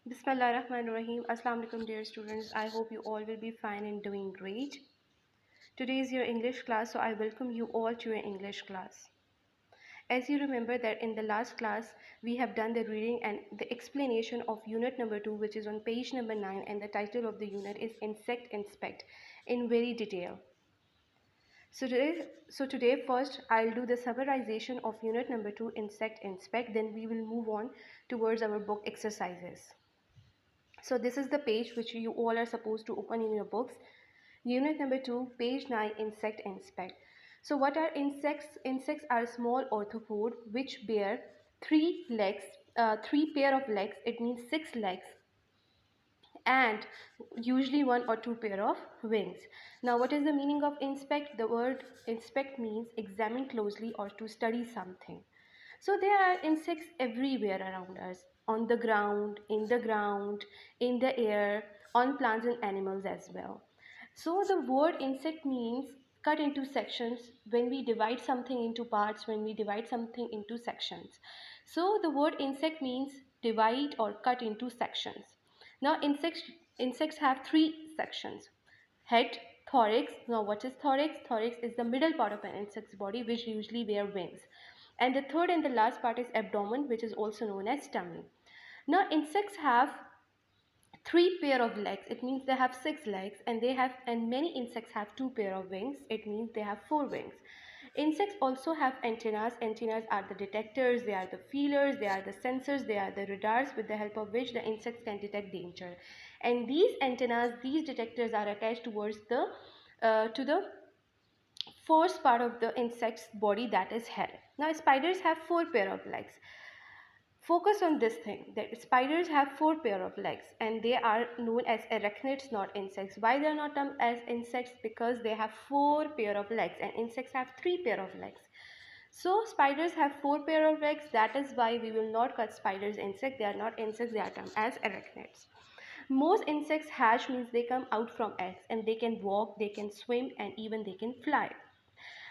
Bismillahirrahmanirrahim. Assalamu alaikum, dear students. I hope you all will be fine and doing great. Today is your English class, so I welcome you all to your English class. As you remember that in the last class, we have done the reading and the explanation of unit number 2, which is on page number 9, and the title of the unit is Insect Inspect in very detail. So today first I'll do the summarization of unit number 2, Insect Inspect, then we will move on towards our book exercises. So this is the page which you all are supposed to open in your books. Unit number 2, page 9, Insect Inspect. So what are insects? Insects are small arthropod which bear three legs, three pair of legs. It means 6 legs, and usually 1 or 2 pair of wings. Now what is the meaning of inspect? The word inspect means examine closely or to study something. So there are insects everywhere around us, on the ground, in the air, on plants and animals as well. So the word insect means cut into sections, when we divide something into parts, when we divide something into sections. So the word insect means divide or cut into sections. Now insects have 3 sections: head, thorax. Now what is thorax? Thorax is the middle part of an insect's body which usually wear wings. And the third and the last part is abdomen, which is also known as tummy. Now insects have 3 pair of legs. It means they have 6 legs, and many insects have 2 pair of wings. It means they have 4 wings. Insects also have antennas. Antennas are the detectors, they are the feelers, they are the sensors, they are the radars with the help of which the insects can detect danger. And these antennas, these detectors are attached towards the to the first part of the insect's body, that is head. Now spiders have 4 pair of legs. Focus on this thing, that spiders have 4 pair of legs and they are known as arachnids, not insects. Why they are not termed as insects? Because they have 4 pair of legs and insects have 3 pair of legs. So spiders have 4 pair of legs, that is why we will not cut spiders insect. They are not insects, they are termed as arachnids. Most insects hatch, means they come out from eggs, and they can walk, they can swim, and even they can fly.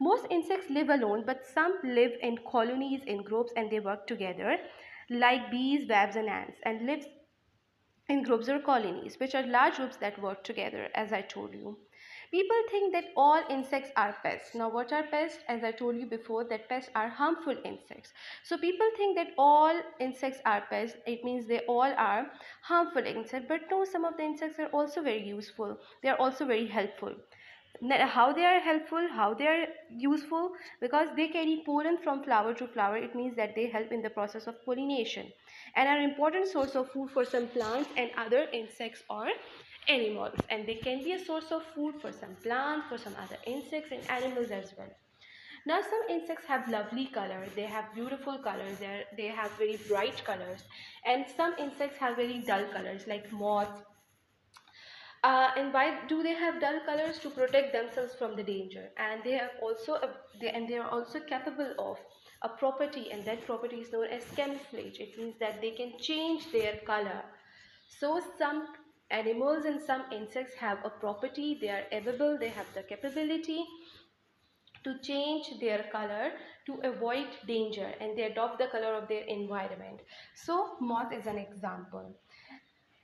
Most insects live alone, but some live in colonies, in groups, and they work together, like bees, wasps, and ants, and live in groups or colonies, which are large groups that work together, as I told you. People think that all insects are pests. Now, what are pests? As I told you before, that pests are harmful insects. So, people think that all insects are pests. It means they all are harmful insects. But no, some of the insects are also very useful. They are also very helpful. How they are helpful, how they are useful? Because they carry pollen from flower to flower. It means that they help in the process of pollination and are important source of food for some plants and other insects or animals, and they can be a source of food for some plants, for some other insects and animals as well. Now some insects have lovely colors, they have beautiful colors, they have very bright colors, and some insects have very dull colors like moths. And why do they have dull colors? To protect themselves from the danger, and they are also capable of a property, and that property is known as camouflage. It means that they can change their color. So some animals and some insects have a property, they are able, they have the capability to change their color to avoid danger, and they adopt the color of their environment. So moth is an example.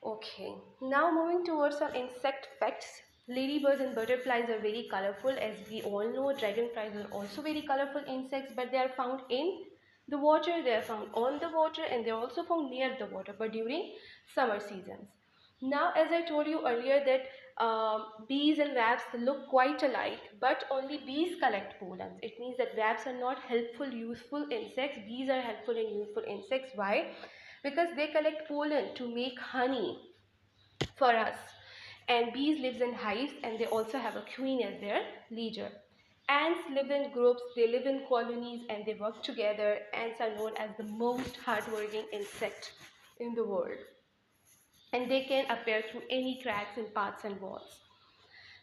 Okay, now moving towards some insect facts. Ladybirds and butterflies are very colorful. As we all know, dragonflies are also very colorful insects, but they are found in the water, they are found on the water, and they are also found near the water, but during summer seasons. Now, as I told you earlier that bees and wasps look quite alike, but only bees collect pollens. It means that wasps are not helpful, useful insects. Bees are helpful and useful insects. Why? Because they collect pollen to make honey for us. And bees lives in hives, and they also have a queen as their leader. Ants live in groups, they live in colonies, and they work together. Ants are known as the most hardworking insect in the world, and they can appear through any cracks in paths and walls.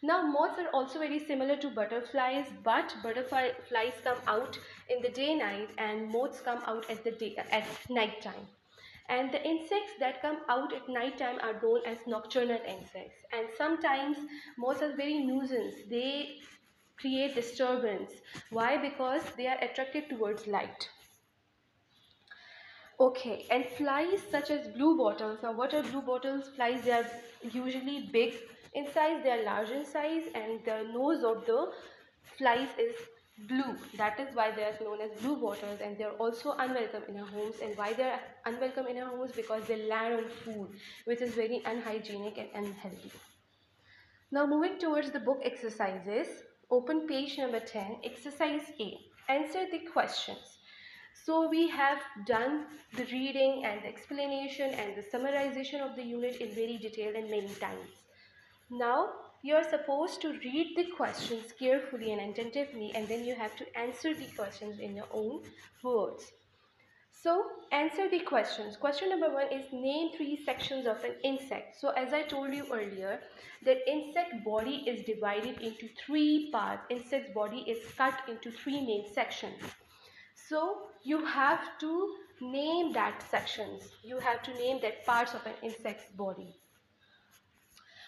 Now, moths are also very similar to butterflies, but butterflies come out in the day night, and moths come out at night time. And the insects that come out at night time are known as nocturnal insects. And sometimes moths are very nuisance. They create disturbance. Why? Because they are attracted towards light. Okay, and flies such as blue bottles. Now, what are blue bottles? Flies, they are usually big in size, they are large in size, and the nose of the flies is blue. That is why they are known as blue bottles, and they are also unwelcome in our homes. And why they are unwelcome in our homes? Because they land on food, which is very unhygienic and unhealthy. Now, moving towards the book exercises, open page number 10, exercise A. Answer the questions. So we have done the reading and the explanation and the summarization of the unit in very detail and many times. Now you are supposed to read the questions carefully and attentively, and then you have to answer the questions in your own words. So answer the questions. Question number 1 is name 3 sections of an insect. So as I told you earlier, the insect body is divided into 3 parts. Insect's body is cut into 3 main sections. So you have to name that sections. You have to name that parts of an insect's body.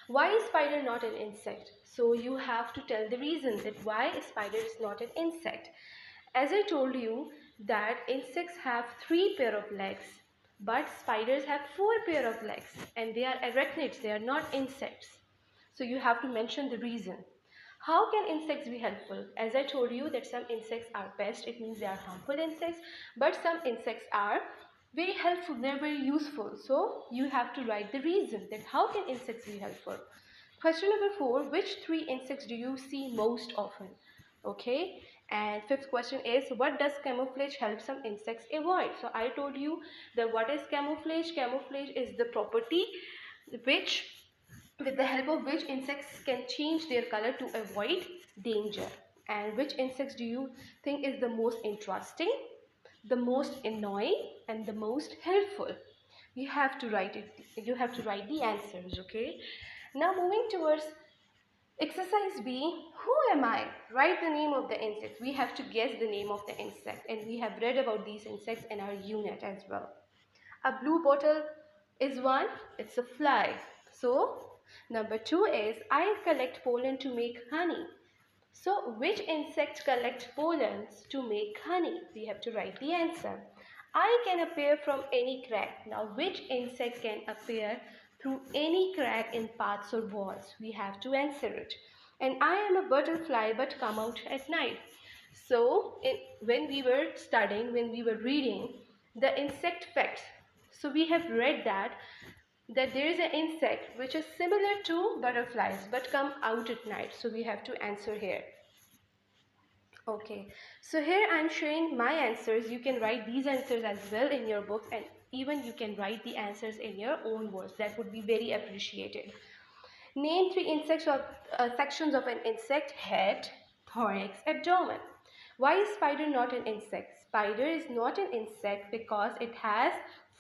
Why is spider not an insect? So you have to tell the reason that why a spider is not an insect. As I told you that insects have 3 pair of legs, but spiders have 4 pair of legs, and they are arachnids, they are not insects. So you have to mention the reason. How can insects be helpful? As I told you that some insects are pests, it means they are harmful insects, but some insects are very helpful, they're very useful. So you have to write the reason that how can insects be helpful. Question number 4, which 3 insects do you see most often? Okay, and fifth question is, what does camouflage help some insects avoid? So I told you that what is camouflage? Camouflage is the property which, with the help of which insects can change their color to avoid danger. And which insects do you think is the most interesting, the most annoying, and the most helpful? You have to write it. You have to write the answers. Okay. Now moving towards exercise B, who am I? Write the name of the insect. We have to guess the name of the insect, and we have read about these insects in our unit as well. A blue bottle is one, it's a fly. So number 2 is, I collect pollen to make honey. So which insect collects pollens to make honey? We have to write the answer. I can appear from any crack. Now which insect can appear through any crack in paths or walls? We have to answer it. And I am a butterfly but come out at night. So when we were studying, when we were reading the insect facts, so we have read that there is an insect which is similar to butterflies but come out at night. So we have to answer here. Okay, so here I am showing my answers. You can write these answers as well in your book, and even you can write the answers in your own words. That would be very appreciated. Name 3 insects or sections of an insect: head, thorax, abdomen. Why is spider not an insect? Spider is not an insect because it has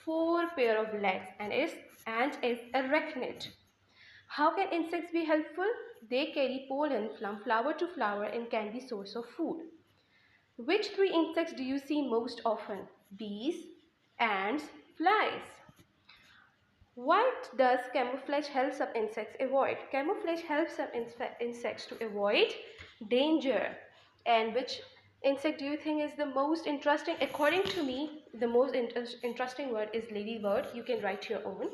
4 pair of legs and is arachnid. How can insects be helpful? They carry pollen from flower to flower and can be source of food. Which 3 insects do you see most often? Bees, ants, flies. What does camouflage help some insects avoid? Camouflage helps some insects to avoid danger. And which insect do you think is the most interesting? According to me, the most interesting word is ladybird. You can write your own.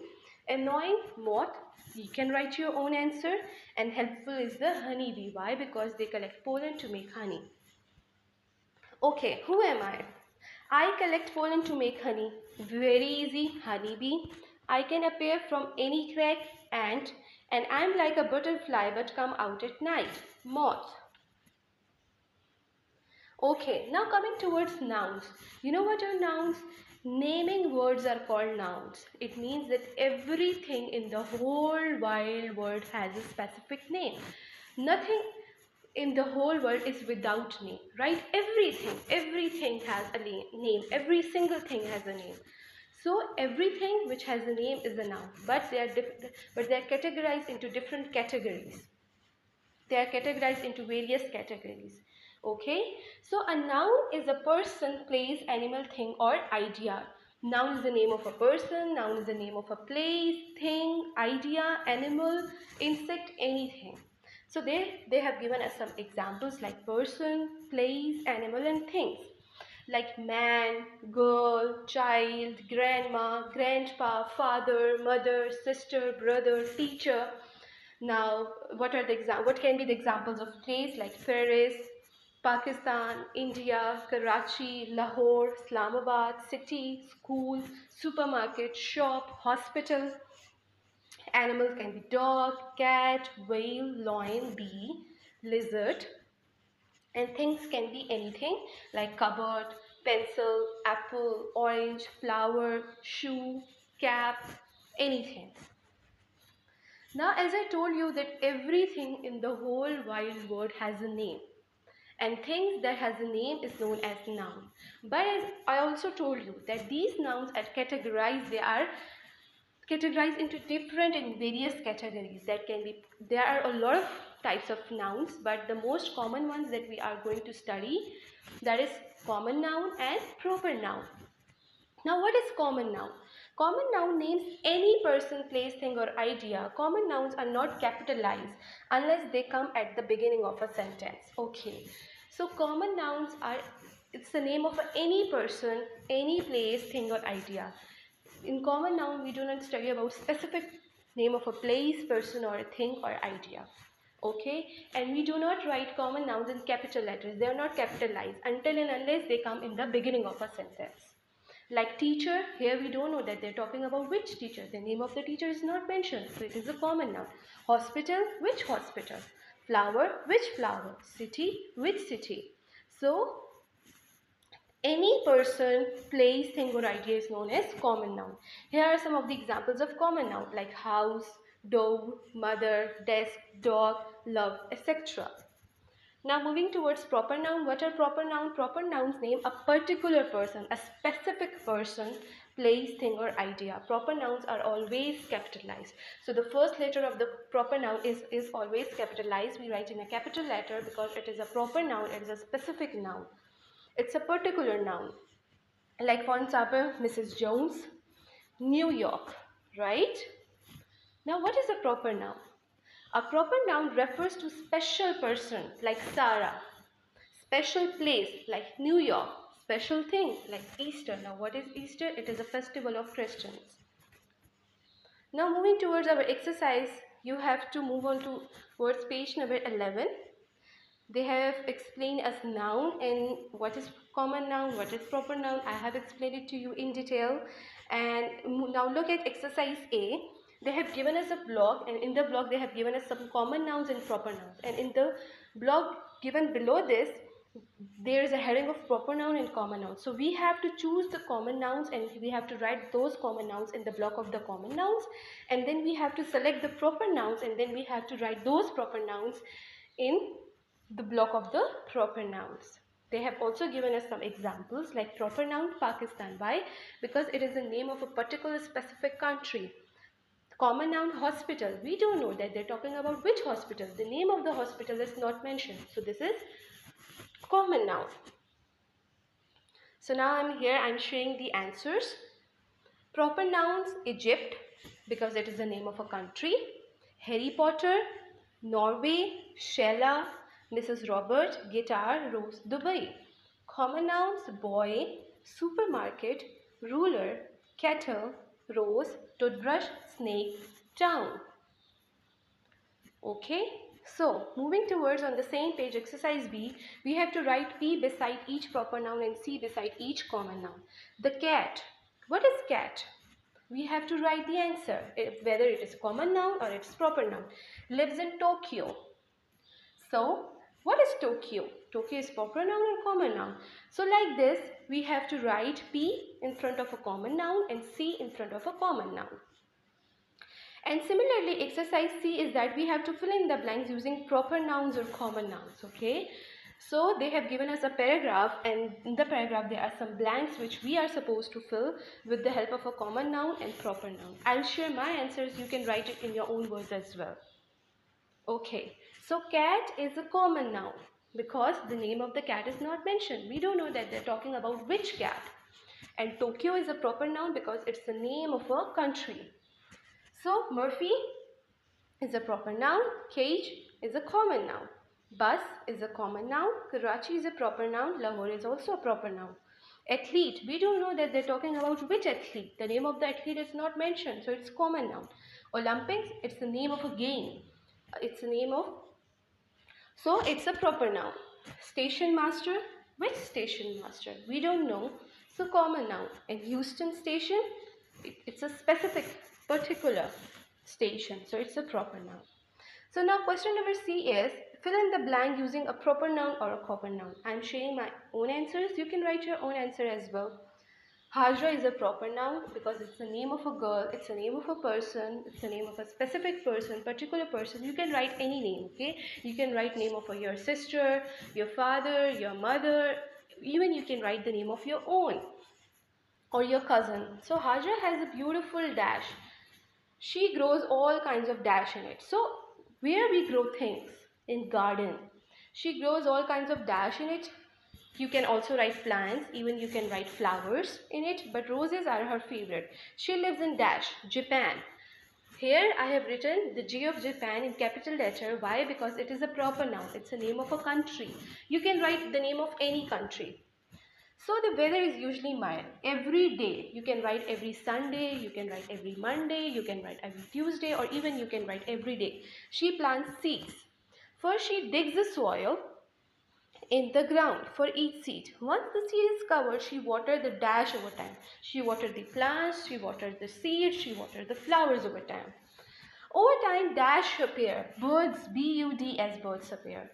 Annoying, moth. You can write your own answer. And helpful is the honeybee. Why? Because they collect pollen to make honey. Okay, who am I? I collect pollen to make honey. Very easy, honeybee. I can appear from any crack, ant, and I'm like a butterfly but come out at night, moth. Okay, now coming towards nouns. You know what are nouns? Naming words are called nouns. It means that everything in the whole wide world has a specific name. Nothing in the whole world is without name, right? Everything has a name. Every single thing has a name. So everything which has a name is a noun, but they are categorized into different categories. They are categorized into various categories. Okay, so a noun is a person, place, animal, thing, or idea. Noun is the name of a person, noun is the name of a place, thing, idea, animal, insect, anything. So they have given us some examples like person, place, animal, and things. like man, girl, child, grandma, grandpa, father, mother, sister, brother, teacher. Now, what can be the examples of place like Paris, Pakistan, India, Karachi, Lahore, Islamabad, city, school, supermarket, shop, hospital. Animals can be dog, cat, whale, lion, bee, lizard, and things can be anything like cupboard, pencil, apple, orange, flower, shoe, cap, anything. Now, as I told you that everything in the whole wide world has a name, and things that has a name is known as noun. But as I also told you that these nouns are categorized, they are categorized into different and various categories. That can be, there are a lot of types of nouns, but the most common ones that we are going to study, that is common noun and proper noun. Now, what is common noun? Common noun names any person, place, thing or idea. Common nouns are not capitalized unless they come at the beginning of a sentence. Okay, so common nouns are, it's the name of any person, any place, thing or idea. In common noun, we do not study about specific name of a place, person or a thing or idea. Okay, and we do not write common nouns in capital letters. They are not capitalized until and unless they come in the beginning of a sentence. Like teacher, here we don't know that they're talking about which teacher. The name of the teacher is not mentioned, so it is a common noun. Hospital, which hospital? Flower, which flower? City, which city? So, any person, place, thing or idea is known as common noun. Here are some of the examples of common noun like house, dog, mother, desk, dog, love, etc. Now moving towards proper noun. What are proper noun? Proper nouns name a particular person, a specific person, place, thing or idea. Proper nouns are always capitalized. So the first letter of the proper noun is always capitalized. We write in a capital letter because it is a proper noun, it is a specific noun. It's a particular noun. Like for example, Mrs. Jones, New York, right? Now what is a proper noun? A proper noun refers to special person like Sarah, special place like New York, special thing like Easter. Now what is Easter? It is a festival of Christians. Now moving towards our exercise, you have to move on towards page number 11. They have explained as noun and what is common noun, what is proper noun. I have explained it to you in detail. And now look at exercise A. They have given us a block, and in the block they have given us some common nouns and proper nouns. And in the block given below this, there is a heading of proper noun and common noun. So we have to choose the common nouns and we have to write those common nouns in the block of the common nouns. And then we have to select the proper nouns and then we have to write those proper nouns in the block of the proper nouns. They have also given us some examples like proper noun Pakistan. Why? Because it is the name of a particular specific country. Common noun hospital. We don't know that they're talking about which hospital. The name of the hospital is not mentioned. So this is common noun. So now I'm showing the answers. Proper nouns Egypt because it is the name of a country. Harry Potter, Norway, Sheila, Mrs. Robert, guitar, Rose, Dubai. Common nouns boy, supermarket, ruler, kettle, rose, toothbrush, snake, town. Okay, so moving towards on the same page, exercise B, we have to write P beside each proper noun and C beside each common noun. The cat. What is cat? We have to write the answer, whether it is common noun or it's proper noun. Lives in Tokyo. So, what is Tokyo? Tokyo is proper noun or common noun? So, like this, we have to write P in front of a common noun and C in front of a common noun. And similarly, exercise C is that we have to fill in the blanks using proper nouns or common nouns, okay? So they have given us a paragraph and in the paragraph there are some blanks which we are supposed to fill with the help of a common noun and proper noun. I'll share my answers, you can write it in your own words as well. Okay, so cat is a common noun because the name of the cat is not mentioned. We don't know that they're talking about which cat. And Tokyo is a proper noun because it's the name of a country. So Murphy is a proper noun, cage is a common noun, bus is a common noun, Karachi is a proper noun, Lahore is also a proper noun. Athlete, we don't know that they're talking about which athlete. The name of the athlete is not mentioned, so it's common noun. Olympics, it's the name of a game. It's the name of, so it's a proper noun. Station master, which station master? We don't know, so common noun. And Houston station, it's a specific, particular station, so it's a proper noun. So now question number C is, fill in the blank using a proper noun or a common noun. I'm sharing my own answers. You can write your own answer as well. Hajra is a proper noun because it's the name of a girl, it's the name of a person, it's the name of a specific person, particular person. You can write any name, okay? You can write name of your sister, your father, your mother, even you can write the name of your own or your cousin. So Hajra has a beautiful dash. She grows all kinds of dash in it. So where we grow things? In garden. She grows all kinds of dash in it. You can also write plants, even you can write flowers in it, but roses are her favorite. She lives in dash, Japan. Here I have written the J of Japan in capital letter. Why? Because it is a proper noun. It's the name of a country. You can write the name of any country. So the weather is usually mild. Every day, you can write every Sunday, you can write every Monday, you can write every Tuesday, or even you can write every day. She plants seeds. First, she digs the soil in the ground for each seed. Once the seed is covered, she waters the dash over time. She waters the plants, she waters the seeds, she waters the flowers over time. Over time, dash appear. Birds, B-U-D-S, birds appear.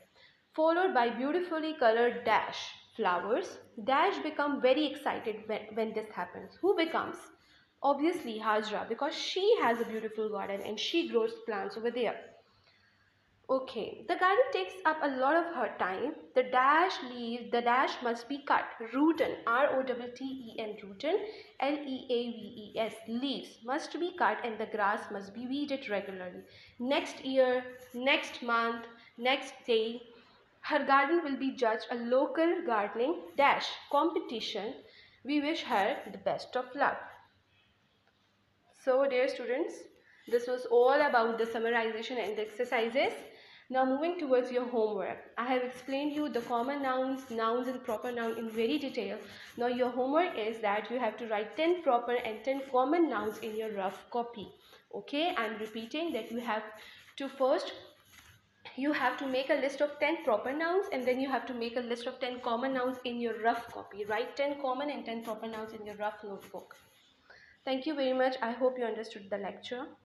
Followed by beautifully colored dash flowers. Dash become very excited when this happens. Who becomes? Obviously Hajra, because she has a beautiful garden and she grows plants over there. Okay, the garden takes up a lot of her time. The dash must be cut. Rooten, R-O-T-T-E-N, rooten, L-E-A-V-E-S, leaves must be cut and the grass must be weeded regularly. Next year, next month, next day, her garden will be judged a local gardening dash competition. We wish her the best of luck. So dear students, this was all about the summarization and the exercises. Now moving towards your homework. I have explained you the common nouns, nouns and proper noun in very detail. Now your homework is that you have to write 10 proper and 10 common nouns in your rough copy. Okay, I'm repeating that you have to first make a list of 10 proper nouns and then you have to make a list of 10 common nouns in your rough copy. Write 10 common and 10 proper nouns in your rough notebook. Thank you very much. I hope you understood the lecture.